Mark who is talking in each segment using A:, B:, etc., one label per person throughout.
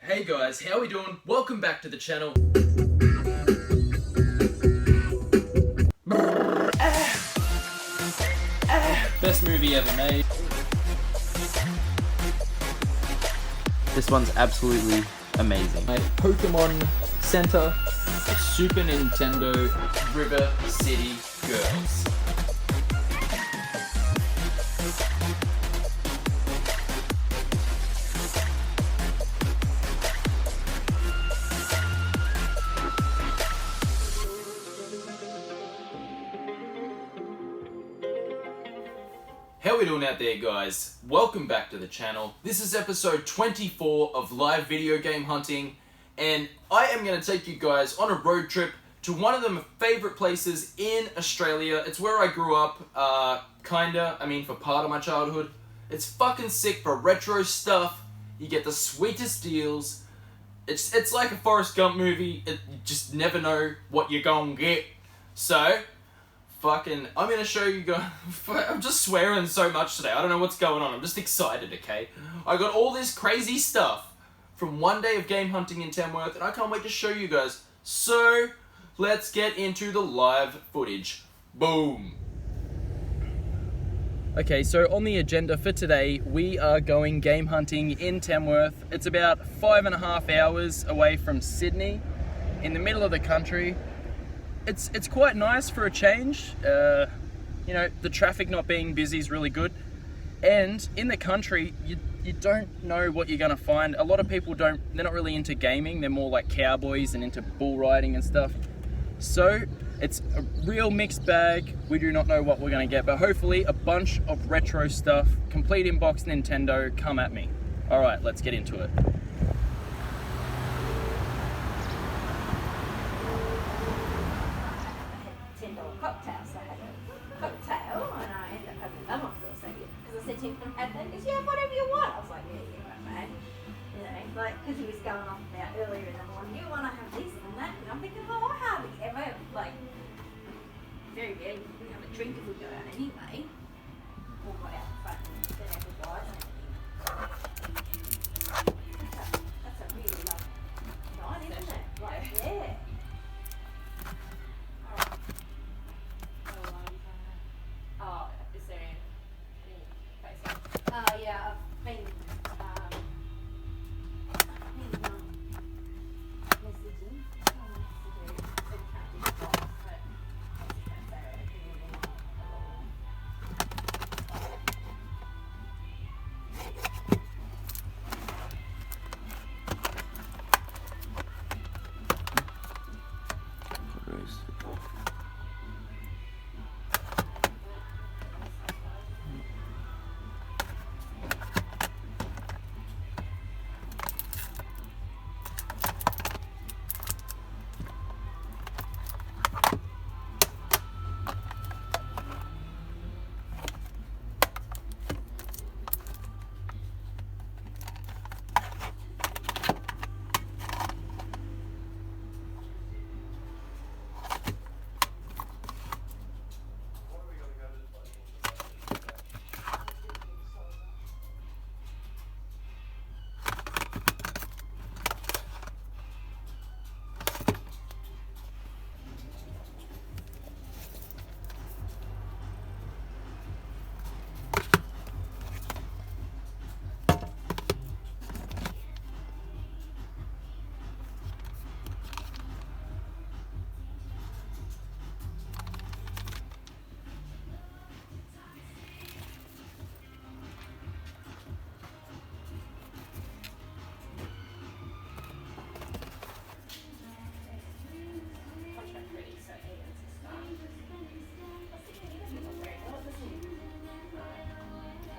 A: Hey guys, how we doing? Welcome back to the channel. Best movie ever made.
B: This one's absolutely amazing.
A: A Pokemon Center, a Super Nintendo River City Girls. How we doing out there, guys? Welcome back to the channel. This is episode 24 of live video game hunting, and I am going to take you guys on a road trip to one of my favorite places in Australia. It's where I grew up, for part of my childhood. It's fucking sick for retro stuff. You get the sweetest deals. It's like a Forrest Gump movie. You just never know what you're gonna get. So I'm gonna show you guys. I'm just swearing so much today. I don't know what's going on. I'm just excited, okay? I got all this crazy stuff from one day of game hunting in Tamworth, and I can't wait to show you guys. So, let's get into the live footage. Boom. Okay, so on the agenda for today, we are going game hunting in Tamworth. It's about 5.5 hours away from Sydney, in the middle of the country. It's quite nice for a change. The traffic not being busy is really good. And in the country, you don't know what you're gonna find. A lot of people they're not really into gaming. They're more like cowboys and into bull riding and stuff. So it's a real mixed bag. We do not know what we're gonna get, but hopefully a bunch of retro stuff, complete in-box Nintendo, come at me. All right, let's get into it.
C: Cocktail, so I had a cocktail and I ended up having another one for a second because I said to him, and then he goes, yeah, whatever you want. I was like, yeah, right, man. Because he was going off about earlier in the morning, you want to have this and that, and I'm thinking, oh, I hardly ever, very rarely we have a drink if we go out anyway. We'll go out front and then every guys and everything. That's a really lovely night, isn't it? Yeah.
D: Is there any place?
C: Yeah, I've been messaging.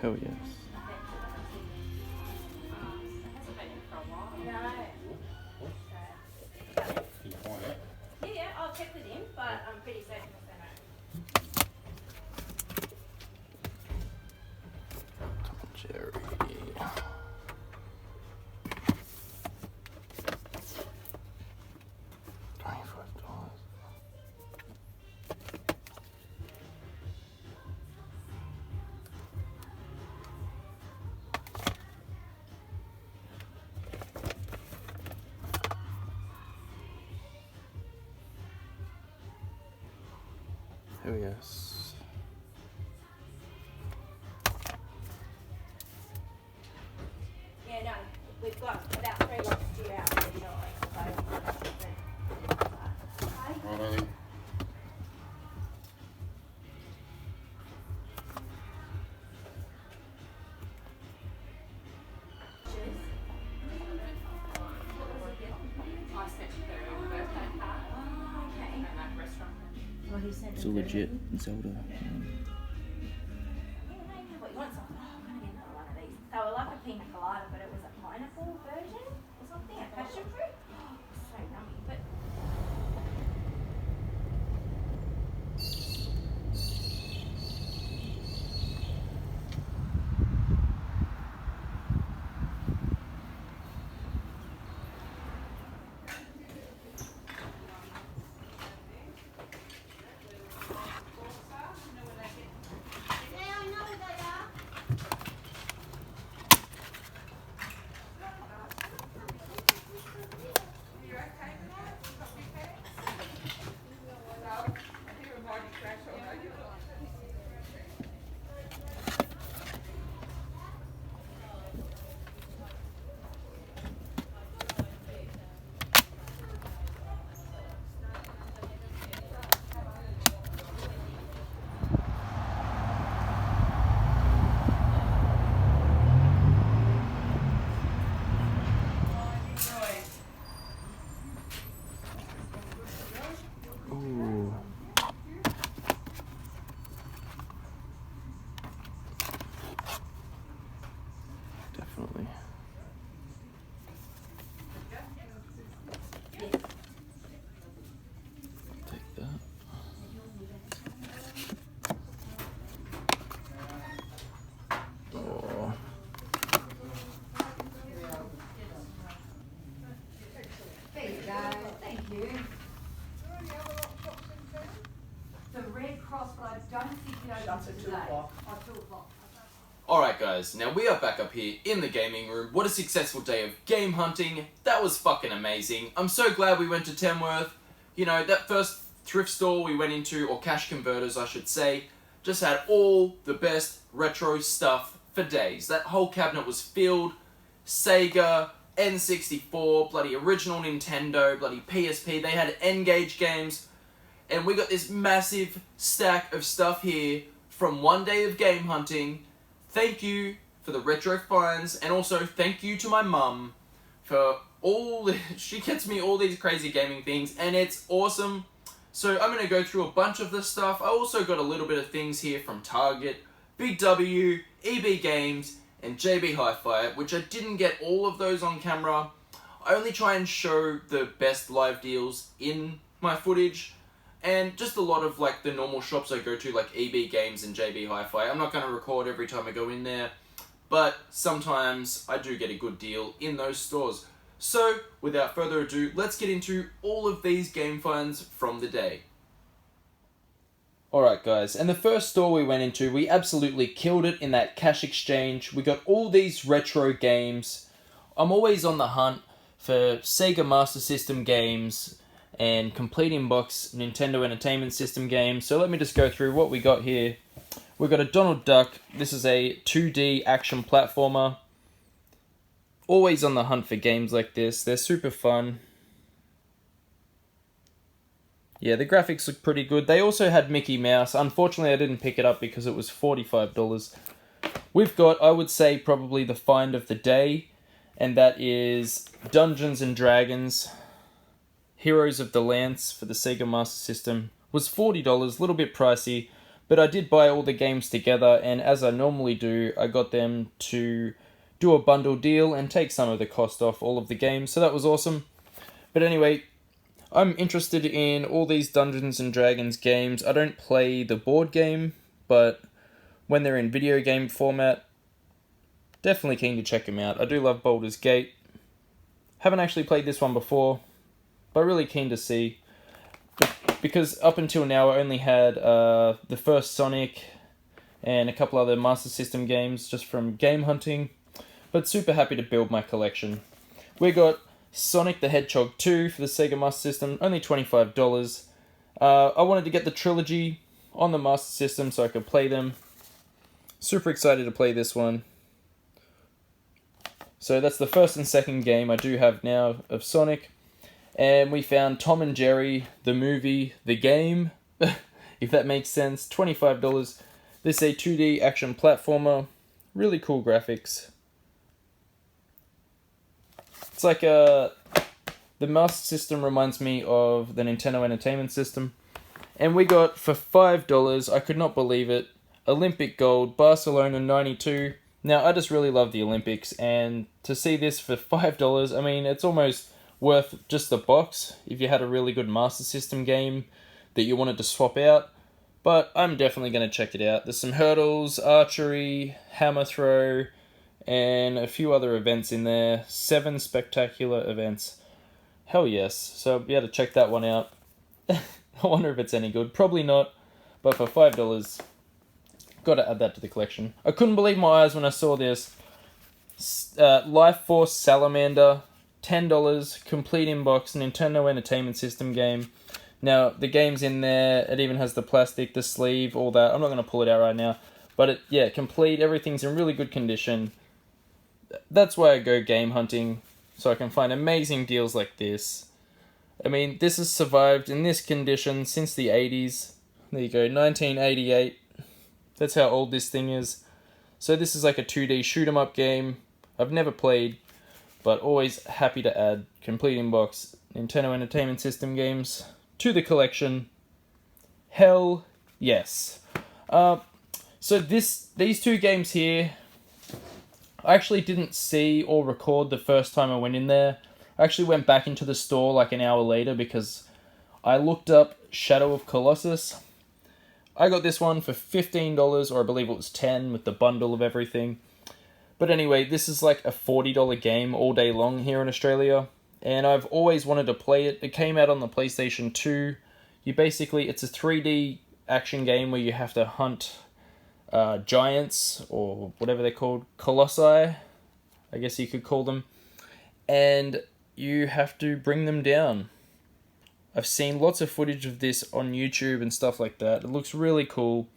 B: Hell yes.
C: Yeah, I'll check with him, but I'm pretty certain he'll say no.
B: Jerry. $25. Oh yes.
C: Yeah, no, we've got about 3 lots due out for you guys.
E: Alright.
D: I sent her birthday card
C: Okay.
D: and that restaurant.
C: Well, he sent
B: It's a legit Zelda.
C: Yeah, what you want something? Oh, I'm gonna get another one of these. They were like a pina colada, but it was a pineapple version or something, a passion fruit. Oh, so yummy. But
B: Ooh. Definitely. Take that. Oh.
C: there you go. Thank you. The Red Cross, but I don't think it opens today. Oh, 2 o'clock.
A: Alright guys, now we are back up here in the gaming room. What a successful day of game hunting. That was fucking amazing. I'm so glad we went to Tamworth. You know, that first thrift store we went into, or cash converters I should say, just had all the best retro stuff for days. That whole cabinet was filled. Sega, N64, bloody original Nintendo, bloody PSP. They had N-Gage games. And we got this massive stack of stuff here from one day of game hunting. Thank you for the retro finds, and also thank you to my mum for she gets me all these crazy gaming things, and it's awesome. So I'm going to go through a bunch of this stuff. I also got a little bit of things here from Target, Big W, EB Games, and JB Hi-Fi, which I didn't get all of those on camera. I only try and show the best live deals in my footage. And just a lot of like the normal shops I go to, like EB Games and JB Hi-Fi. I'm not going to record every time I go in there, but sometimes I do get a good deal in those stores. So, without further ado, let's get into all of these game finds from the day. Alright guys, and the first store we went into, we absolutely killed it in that cash exchange. We got all these retro games. I'm always on the hunt for Sega Master System games and complete in-box Nintendo Entertainment System games. So let me just go through what we got here. We've got a Donald Duck. This is a 2D action platformer. Always on the hunt for games like this. They're super fun. Yeah, the graphics look pretty good. They also had Mickey Mouse. Unfortunately, I didn't pick it up because it was $45. We've got, I would say, probably the find of the day, and that is Dungeons and Dragons Heroes of the Lance for the Sega Master System. Was $40, a little bit pricey, but I did buy all the games together, and as I normally do, I got them to do a bundle deal and take some of the cost off all of the games, so that was awesome. But anyway, I'm interested in all these Dungeons and Dragons games. I don't play the board game, but when they're in video game format, definitely keen to check them out. I do love Baldur's Gate. Haven't actually played this one before, but really keen to see. Because up until now I only had the first Sonic and a couple other Master System games just from game hunting, but super happy to build my collection. We got Sonic the Hedgehog 2 for the Sega Master System, only $25. I wanted to get the trilogy,
B: on the Master System so I could play them. Super excited to play this one. So that's the first and second game I do have now of Sonic. And we found Tom and Jerry, the movie, the game, if that makes sense. $25. This is a 2D action platformer. Really cool graphics. It's like the Master System reminds me of the Nintendo Entertainment System. And we got, for $5, I could not believe it, Olympic Gold, Barcelona 92. Now, I just really love the Olympics, and to see this for $5, I mean, it's almost worth just the box if you had a really good Master System game that you wanted to swap out. But I'm definitely going to check it out. There's some hurdles, archery, hammer throw, and a few other events in there. 7 spectacular events. Hell yes. So I'll be able to check that one out. I wonder if it's any good. Probably not, but for $5... got to add that to the collection. I couldn't believe my eyes when I saw this. Life Force Salamander, $10, complete inbox, Nintendo Entertainment System game. Now, the game's in there. It even has the plastic, the sleeve, all that. I'm not going to pull it out right now. But, complete. Everything's in really good condition. That's why I go game hunting, so I can find amazing deals like this. I mean, this has survived in this condition since the 80s. There you go, 1988. That's how old this thing is. So this is like a 2D shoot 'em up game. I've never played, but always happy to add complete inbox Nintendo Entertainment System games to the collection. Hell yes. So these two games here, I actually didn't see or record the first time I went in there. I actually went back into the store like an hour later because I looked up Shadow of Colossus. I got this one for $15, or I believe it was $10 with the bundle of everything. But anyway, this is like a $40 game all day long here in Australia. And I've always wanted to play it. It came out on the PlayStation 2. It's a 3D action game where you have to hunt giants, or whatever they're called, colossi, I guess you could call them. And you have to bring them down. I've seen lots of footage of this on YouTube and stuff like that. It looks really cool.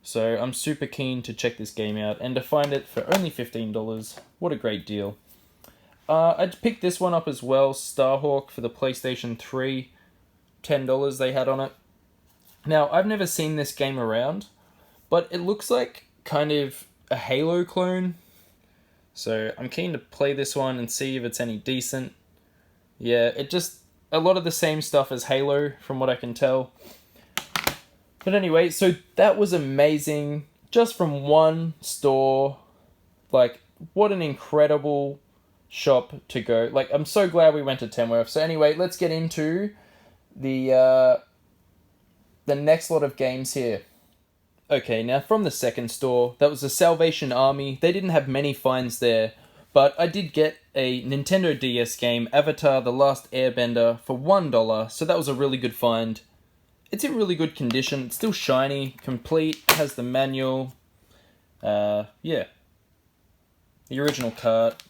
B: So I'm super keen to check this game out. And to find it for only $15, what a great deal. I'd picked this one up as well, Starhawk, for the PlayStation 3. $10 they had on it. Now, I've never seen this game around, but it looks like kind of a Halo clone. So I'm keen to play this one and see if it's any decent. Yeah, a lot of the same stuff as Halo, from what I can tell. But anyway, so that was amazing. Just from one store. Like, what an incredible shop to go. Like, I'm so glad we went to Tamworth. So anyway, let's get into the next lot of games here. Okay, now from the second store, that was the Salvation Army. They didn't have many finds there. But I did get a Nintendo DS game, Avatar: The Last Airbender, for $1, so that was a really good find. It's in really good condition, it's still shiny, complete, has the manual, the original cart,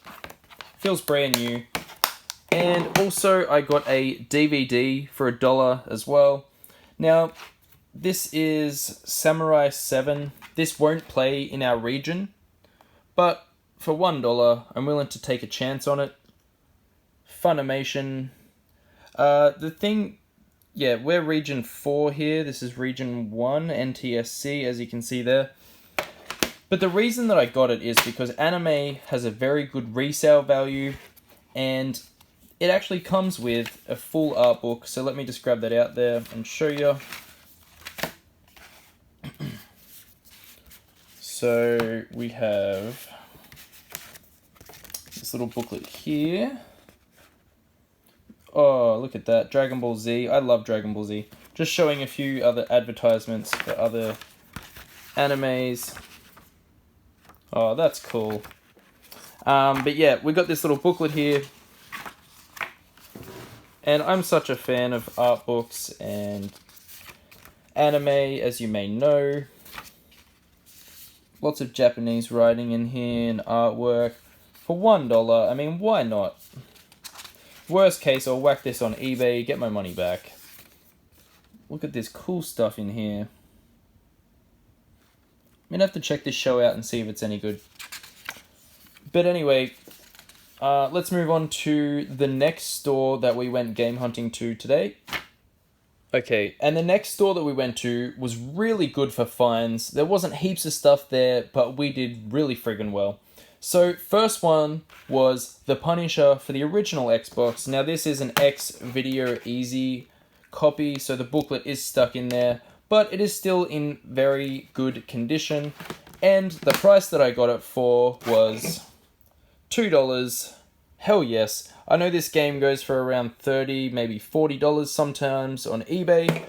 B: feels brand new. And also I got a DVD for $1 as well. Now, this is Samurai 7. This won't play in our region, but for $1, I'm willing to take a chance on it. Funimation. We're region 4 here. This is region 1, NTSC, as you can see there. But the reason that I got it is because anime has a very good resale value, and it actually comes with a full art book. So let me just grab that out there and show you. So we have this little booklet here. Oh, look at that. Dragon Ball Z. I love Dragon Ball Z. Just showing a few other advertisements for other animes. Oh, that's cool. But yeah, we got this little booklet here. And I'm such a fan of art books and anime, as you may know. Lots of Japanese writing in here and artwork. For $1, I mean, why not? Worst case, I'll whack this on eBay, get my money back. Look at this cool stuff in here. gonna have to check this show out and see if it's any good. But anyway, let's move on to the next store that we went game hunting to today. Okay, and the next store that we went to was really good for finds. There wasn't heaps of stuff there, but we did really friggin' well. So, first one was The Punisher for the original Xbox. Now, this is an X Video Easy copy, so the booklet is stuck in there, but it is still in very good condition. And the price that I got it for was $2. Hell yes. I know this game goes for around $30, maybe $40 sometimes on eBay,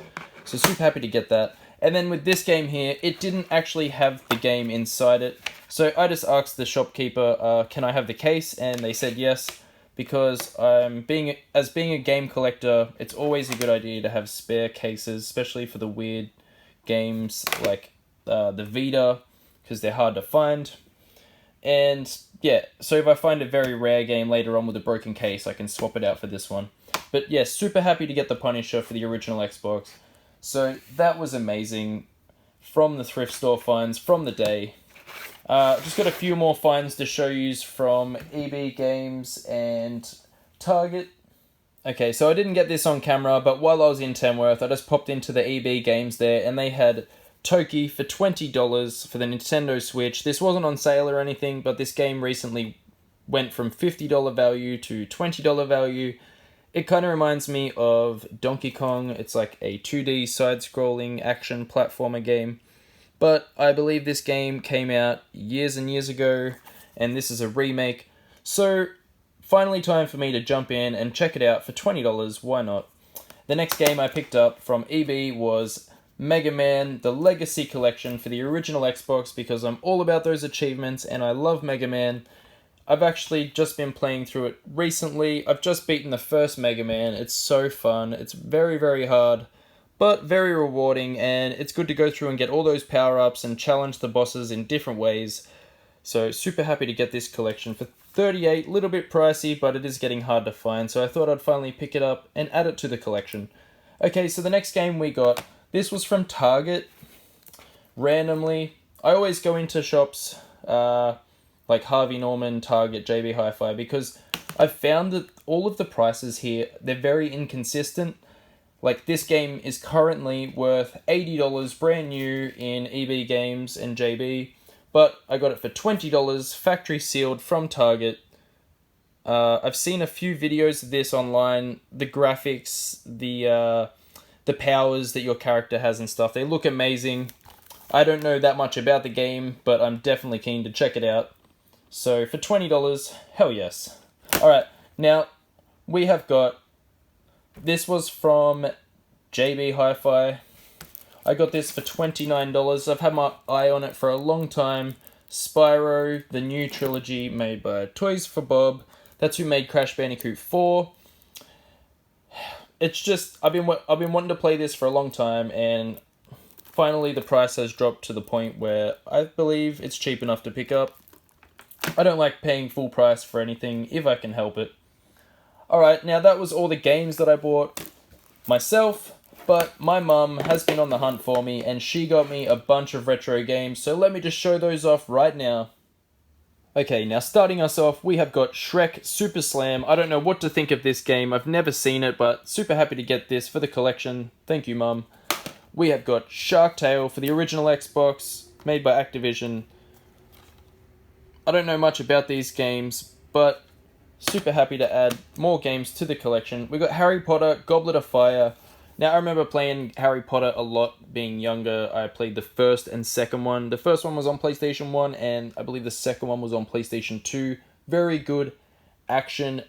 B: so super happy to get that. And then with this game here, it didn't actually have the game inside it, so I just asked the shopkeeper, can I have the case? And they said yes, because being a game collector, it's always a good idea to have spare cases, especially for the weird games like the Vita, because they're hard to find. And yeah, so if I find a very rare game later on with a broken case, I can swap it out for this one. But yeah, super happy to get the Punisher for the original Xbox. So that was amazing from the thrift store finds from the day. Just got a few more finds to show you from EB Games and Target. Okay, so I didn't get this on camera, but while I was in Tamworth, I just popped into the EB Games there, and they had Toki for $20 for the Nintendo Switch. This wasn't on sale or anything, but this game recently went from $50 value to $20 value. It kind of reminds me of Donkey Kong. It's like a 2D side-scrolling action platformer game. But I believe this game came out years and years ago, and this is a remake. So, finally time for me to jump in and check it out for $20. Why not? The next game I picked up from EB was Mega Man, the Legacy Collection for the original Xbox, because I'm all about those achievements and I love Mega Man. I've actually just been playing through it recently. I've just beaten the first Mega Man. It's so fun. It's very, very hard, but very rewarding, and it's good to go through and get all those power-ups and challenge the bosses in different ways. So super happy to get this collection for $38, little bit pricey, but it is getting hard to find, so I thought I'd finally pick it up and add it to the collection. Okay, so the next game we got, this was from Target, randomly. I always go into shops like Harvey Norman, Target, JB Hi-Fi, because I've found that all of the prices here, they're very inconsistent. Like, this game is currently worth $80 brand new in EB Games and JB, but I got it for $20 factory sealed from Target. I've seen a few videos of this online. The graphics, the powers that your character has and stuff, they look amazing. I don't know that much about the game, but I'm definitely keen to check it out. So for $20, hell yes. Alright, now we have got, this was from JB Hi-Fi. I got this for $29. I've had my eye on it for a long time. Spyro, the new trilogy made by Toys for Bob. That's who made Crash Bandicoot 4. It's just, I've been wanting to play this for a long time, and finally the price has dropped to the point where I believe it's cheap enough to pick up. I don't like paying full price for anything if I can help it. Alright, now that was all the games that I bought myself, but my mum has been on the hunt for me and she got me a bunch of retro games, so let me just show those off right now. Okay, now starting us off, we have got Shrek Super Slam. I don't know what to think of this game, I've never seen it, but super happy to get this for the collection. Thank you, Mum. We have got Shark Tale for the original Xbox, made by Activision. I don't know much about these games, but super happy to add more games to the collection. We got Harry Potter, Goblet of Fire. Now, I remember playing Harry Potter a lot being younger. I played the first and second one. The first one was on PlayStation 1, and I believe the second one was on PlayStation 2. Very good action,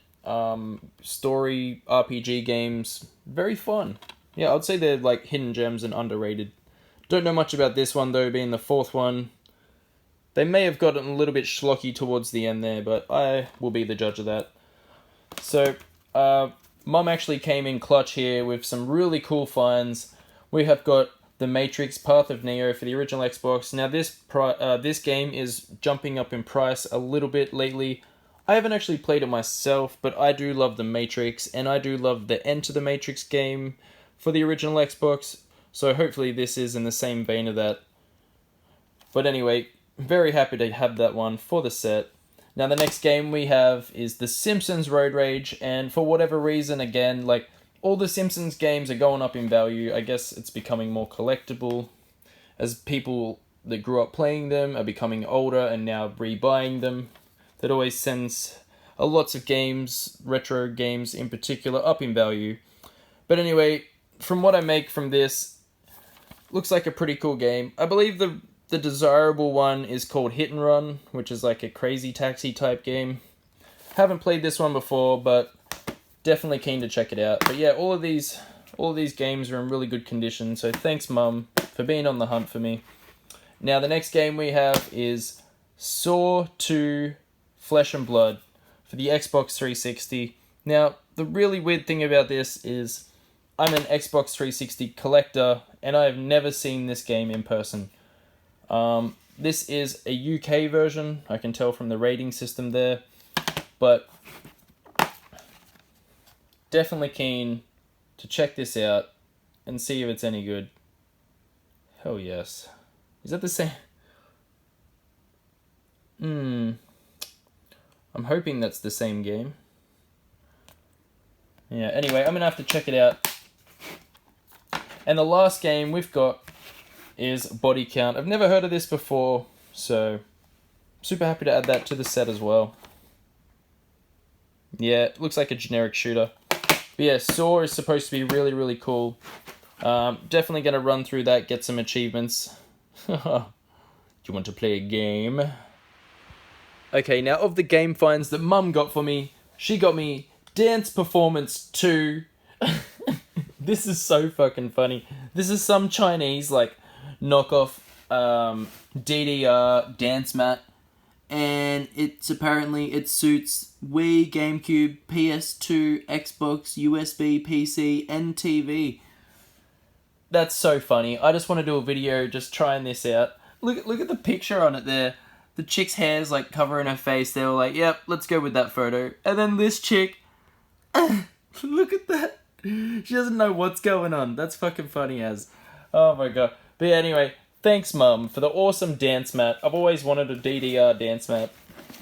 B: story, RPG games. Very fun. Yeah, I'd say they're like hidden gems and underrated. Don't know much about this one, though, being the fourth one. They may have gotten a little bit schlocky towards the end there, but I will be the judge of that. So, Mum actually came in clutch here with some really cool finds. We have got The Matrix Path of Neo for the original Xbox. Now, this game is jumping up in price a little bit lately. I haven't actually played it myself, but I do love The Matrix, and I do love the Enter the Matrix game for the original Xbox. So hopefully this is in the same vein of that. But anyway, very happy to have that one for the set. Now the next game we have is The Simpsons Road Rage, and for whatever reason, again, like, all the Simpsons games are going up in value. I guess it's becoming more collectible as people that grew up playing them are becoming older and now rebuying them. That always sends lots of games, retro games in particular, up in value. But anyway, from what I make from this, looks like a pretty cool game. I believe the desirable one is called Hit and Run, which is like a Crazy Taxi type game. Haven't played this one before, but definitely keen to check it out. But yeah, all of these games are in really good condition, so thanks Mum for being on the hunt for me. Now the next game we have is Saw 2 Flesh and Blood for the Xbox 360. Now, the really weird thing about this is I'm an Xbox 360 collector and I have never seen this game in person. This is a UK version, I can tell from the rating system there, but definitely keen to check this out and see if it's any good. Hell yes. Is that the same? I'm hoping that's the same game. Yeah, anyway, I'm going to have to check it out. And the last game we've got is Body Count. I've never heard of this before, so super happy to add that to the set as well. Yeah, it looks like a generic shooter. But yeah, Saw is supposed to be really, really cool. Definitely going to run through that, get some achievements. Do you want to play a game? Okay, now of the game finds that Mum got for me, she got me Dance Performance 2. This is so fucking funny. This is some Chinese, like, knockoff DDR dance mat. And it suits Wii, GameCube, PS2, Xbox, USB, PC, and TV. That's so funny. I just want to do a video just trying this out. Look at the picture on it there. The chick's hair's like covering her face. They were like, yep, let's go with that photo. And then this chick, look at that. She doesn't know what's going on. That's fucking funny as. Oh my god. But yeah, anyway, thanks Mum for the awesome dance mat. I've always wanted a DDR dance mat.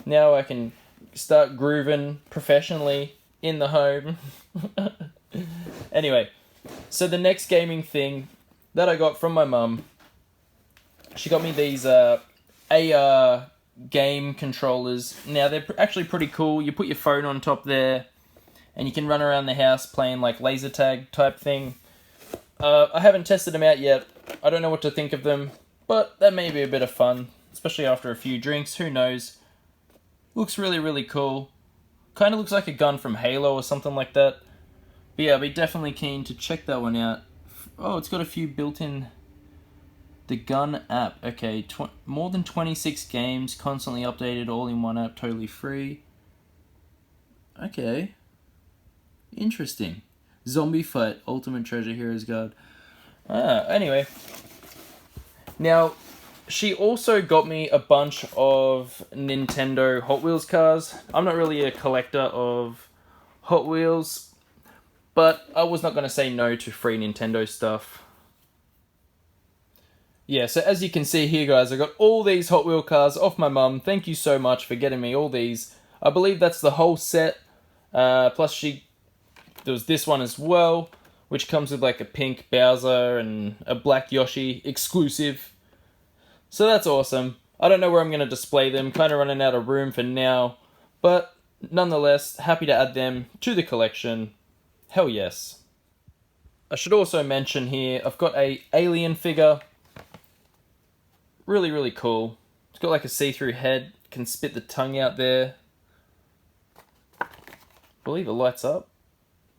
B: Now I can start grooving professionally in the home. Anyway, so the next gaming thing that I got from my mum, she got me these AR game controllers. Now they're actually pretty cool. You put your phone on top there and you can run around the house playing like laser tag type thing. I haven't tested them out yet. I don't know what to think of them, but that may be a bit of fun, especially after a few drinks. Who knows? Looks really, really cool. Kind of looks like a gun from Halo or something like that. But yeah, I'll be definitely keen to check that one out. Oh, it's got a few built-in... The gun app. Okay, more than 26 games, constantly updated, all in one app, totally free. Okay. Interesting. Zombie Fight, Ultimate Treasure Heroes Guard. Anyway. Now, she also got me a bunch of Nintendo Hot Wheels cars. I'm not really a collector of Hot Wheels, but I was not going to say no to free Nintendo stuff. Yeah, so as you can see here, guys, I got all these Hot Wheel cars off my mum. Thank you so much for getting me all these. I believe that's the whole set. Plus there was this one as well, which comes with like a pink Bowser and a black Yoshi exclusive. So that's awesome. I don't know where I'm going to display them. Kind of running out of room for now. But nonetheless, happy to add them to the collection. Hell yes. I should also mention here, I've got a alien figure. Really, really cool. It's got like a see-through head. Can spit the tongue out there. I believe it lights up.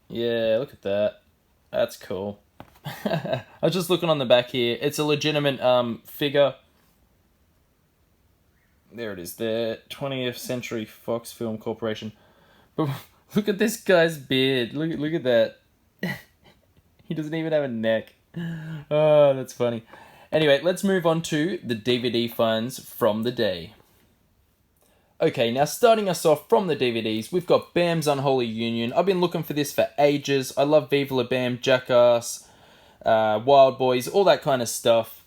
B: Yeah, look at that. That's cool. I was just looking on the back here. It's a legitimate figure. There it is there. 20th Century Fox Film Corporation. But look at this guy's beard. Look at that. He doesn't even have a neck. Oh, that's funny. Anyway, let's move on to the DVD finds from the day. Okay, now starting us off from the DVDs, we've got Bam's Unholy Union. I've been looking for this for ages. I love Viva La Bam, Jackass, Wild Boys, all that kind of stuff.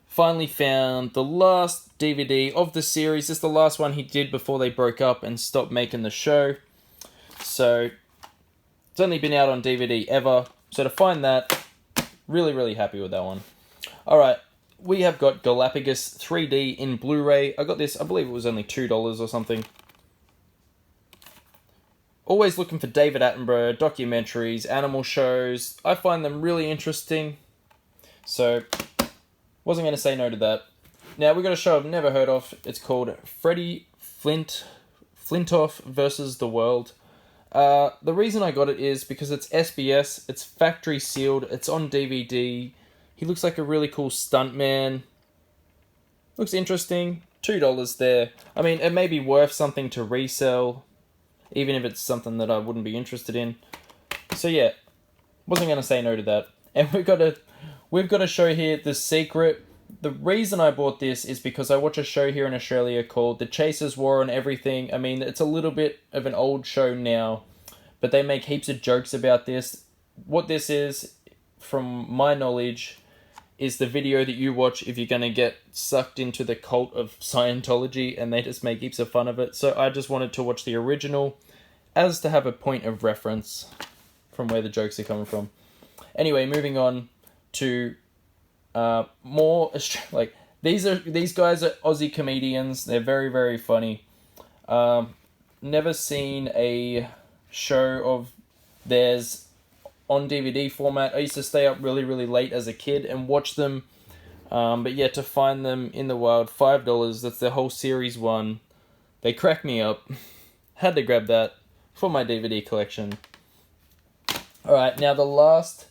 B: finally found the last DVD of the series. This is the last one he did before they broke up and stopped making the show. So, it's only been out on DVD ever. So to find that, really, really happy with that one. Alright, we have got Galapagos 3D in Blu-ray. I got this, I believe it was only $2 or something. Always looking for David Attenborough, documentaries, animal shows. I find them really interesting. So, wasn't going to say no to that. Now, we've got a show I've never heard of. It's called Freddie Flintoff versus the World. The reason I got it is because it's SBS, it's factory sealed, it's on DVD. He looks like a really cool stuntman. Looks interesting. $2 there. I mean, it may be worth something to resell, even if it's something that I wouldn't be interested in. So yeah, wasn't going to say no to that. And we've got a show here, The Secret. The reason I bought this is because I watch a show here in Australia called The Chasers War on Everything. I mean, it's a little bit of an old show now, but they make heaps of jokes about this. What this is, from my knowledge, is the video that you watch if you're going to get sucked into the cult of Scientology, and they just make heaps of fun of it. So I just wanted to watch the original as to have a point of reference from where the jokes are coming from. Anyway, moving on to more like these guys are Aussie comedians. They're very, very funny. Never seen a show of theirs on DVD format. I used to stay up really, really late as a kid and watch them. But yeah, to find them in the wild, $5. That's the whole series one. They crack me up. Had to grab that for my DVD collection. Alright, now the last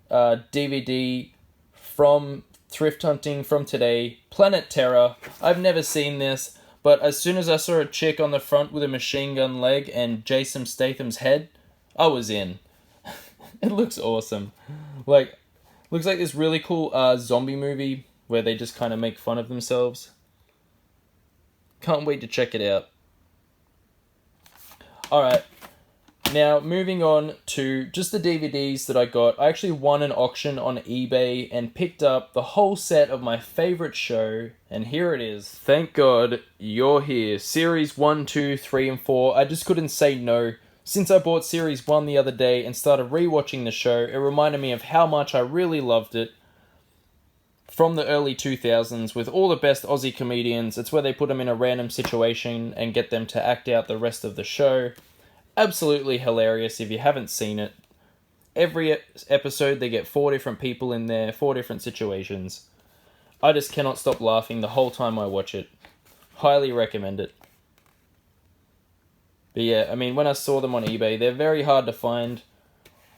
B: DVD from thrift hunting from today, Planet Terror. I've never seen this, but as soon as I saw a chick on the front with a machine gun leg and Jason Statham's head, I was in. It looks awesome. Like, looks like this really cool zombie movie where they just kind of make fun of themselves. Can't wait to check it out. Alright, now moving on to just the DVDs that I got. I actually won an auction on eBay and picked up the whole set of my favorite show, and here it is. Thank God you're here. Series 1, 2, 3, and 4. I just couldn't say no. Since I bought Series 1 the other day and started rewatching the show, it reminded me of how much I really loved it. From the early 2000s, with all the best Aussie comedians. It's where they put them in a random situation and get them to act out the rest of the show. Absolutely hilarious if you haven't seen it. Every episode they get 4 different people in there, 4 different situations. I just cannot stop laughing the whole time I watch it. Highly recommend it. But yeah, I mean, when I saw them on eBay, they're very hard to find.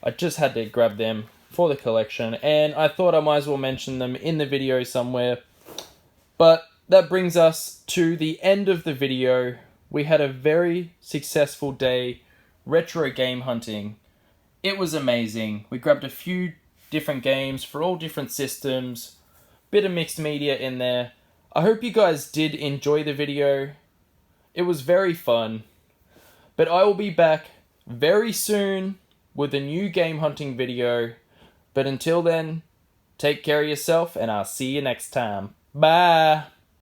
B: I just had to grab them for the collection, and I thought I might as well mention them in the video somewhere. But that brings us to the end of the video. We had a very successful day retro game hunting. It was amazing. We grabbed a few different games for all different systems. Bit of mixed media in there. I hope you guys did enjoy the video. It was very fun. But I will be back very soon with a new game hunting video. But until then, take care of yourself and I'll see you next time. Bye!